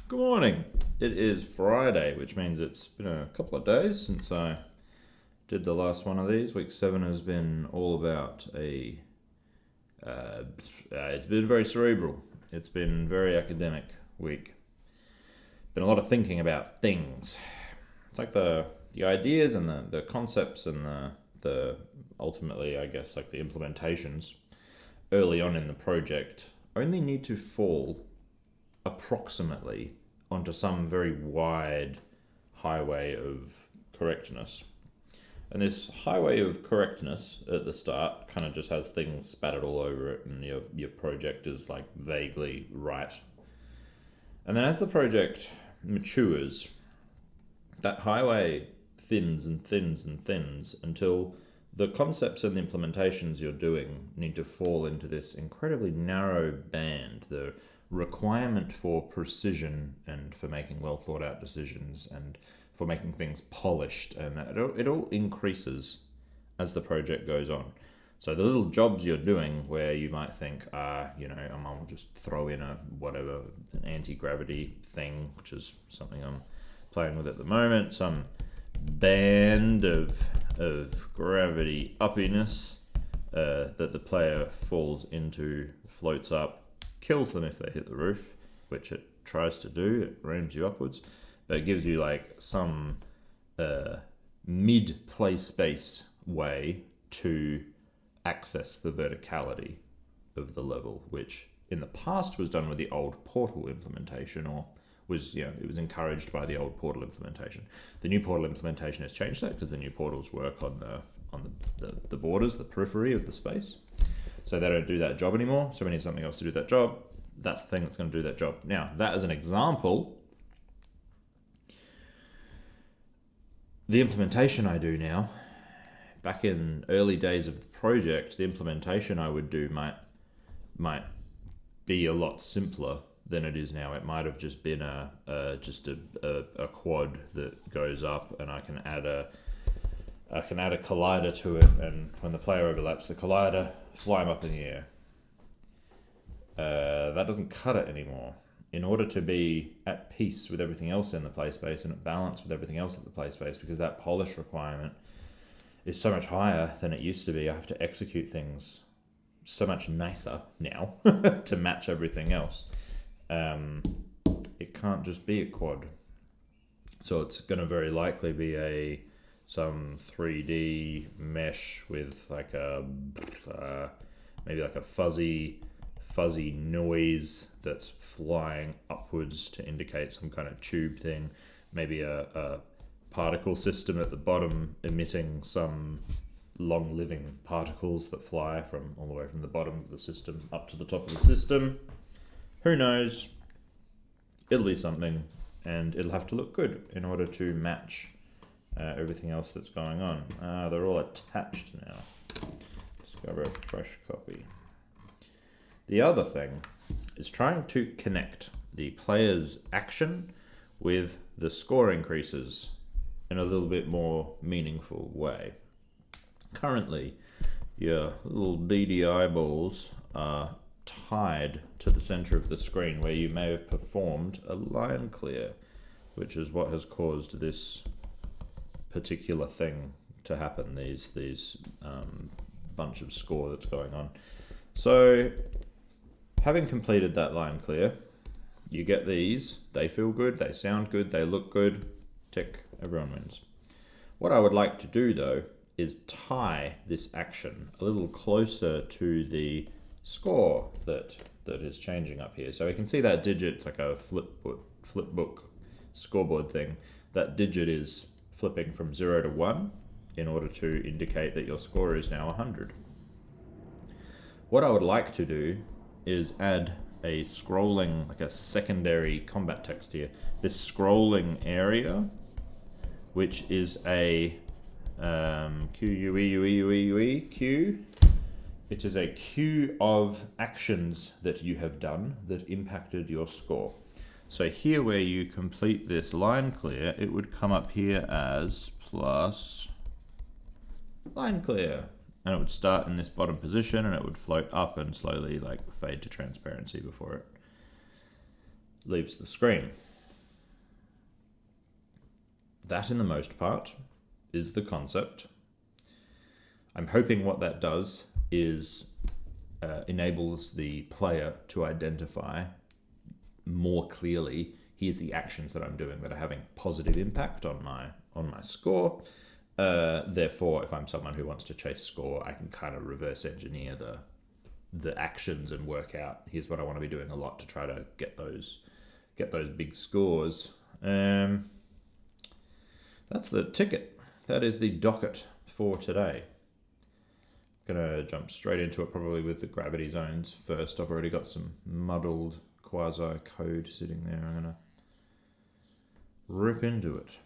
Good morning. It is Friday, which means it's been a couple of days since I did the last one of these. Week 7 has been all about it's been very cerebral. It's been very academic week. Been a lot of thinking about things. It's like the ideas and the concepts and the ultimately, I guess, like the implementations early on in the project only need to fall approximately onto some very wide highway of correctness. And this highway of correctness at the start kind of just has things spattered all over it, and your project is like vaguely right. And then as the project matures, that highway thins and thins and thins until the concepts and the implementations you're doing need to fall into this incredibly narrow band. The requirement for precision and for making well thought out decisions and for making things polished, and it all increases as the project goes on. So the little jobs you're doing where you might think, I'll just throw in an anti-gravity thing, which is something I'm playing with at the moment, some band of gravity uppiness that the player falls into, floats up, kills them if they hit the roof, which it tries to do. It rams you upwards, but it gives you like some mid-play space way to access the verticality of the level, which in the past was done with the old Portal implementation, or it was encouraged by the old Portal implementation. The new Portal implementation has changed that because the new portals work on the borders, the periphery of the space. So they don't do that job anymore. So we need something else to do that job. That's the thing that's going to do that job. Now, that as an example, the implementation I do now, back in early days of the project, the implementation I would do might be a lot simpler than it is now. It might have just been a quad that goes up, and I can add a collider to it, and when the player overlaps the collider, fly them up in the air. That doesn't cut it anymore. In order to be at peace with everything else in the play space and at balance with everything else at the play space, because that polish requirement is so much higher than it used to be, I have to execute things so much nicer now to match everything else. It can't just be a quad. So it's going to very likely be some 3D mesh with like maybe like a fuzzy noise that's flying upwards to indicate some kind of tube thing. Maybe a particle system at the bottom emitting some long-living particles that fly from all the way from the bottom of the system up to the top of the system. Who knows? It'll be something, and it'll have to look good in order to match everything else that's going on. They're all attached now. Let's grab a fresh copy. The other thing is trying to connect the player's action with the score increases in a little bit more meaningful way. Currently, your little beady eyeballs are tied to the center of the screen where you may have performed a line clear, which is what has caused this particular thing to happen, these bunch of score that's going on. So having completed that line clear, you get these. They feel good, they sound good, they look good. Tick, everyone wins. What I would like to do though is tie this action a little closer to the score that is changing up here. So we can see that digit, it's like a flipbook scoreboard thing. That digit is flipping from 0 to 1 in order to indicate that your score is now 100. What I would like to do is add a scrolling, like a secondary combat text here. This scrolling area, which is a queue. It is a queue of actions that you have done that impacted your score. So here where you complete this line clear, it would come up here as plus line clear. And it would start in this bottom position and it would float up and slowly like fade to transparency before it leaves the screen. that in the most part is the concept. I'm hoping what that does is enables the player to identify more clearly, here's the actions that I'm doing that are having positive impact on my score. Therefore, if I'm someone who wants to chase score, I can kind of reverse engineer the actions and work out, here's what I want to be doing a lot to try to get those big scores. That's the ticket. That is the docket for today. Gonna jump straight into it, probably with the gravity zones first. I've already got some muddled quasi code sitting there. I'm gonna rip into it.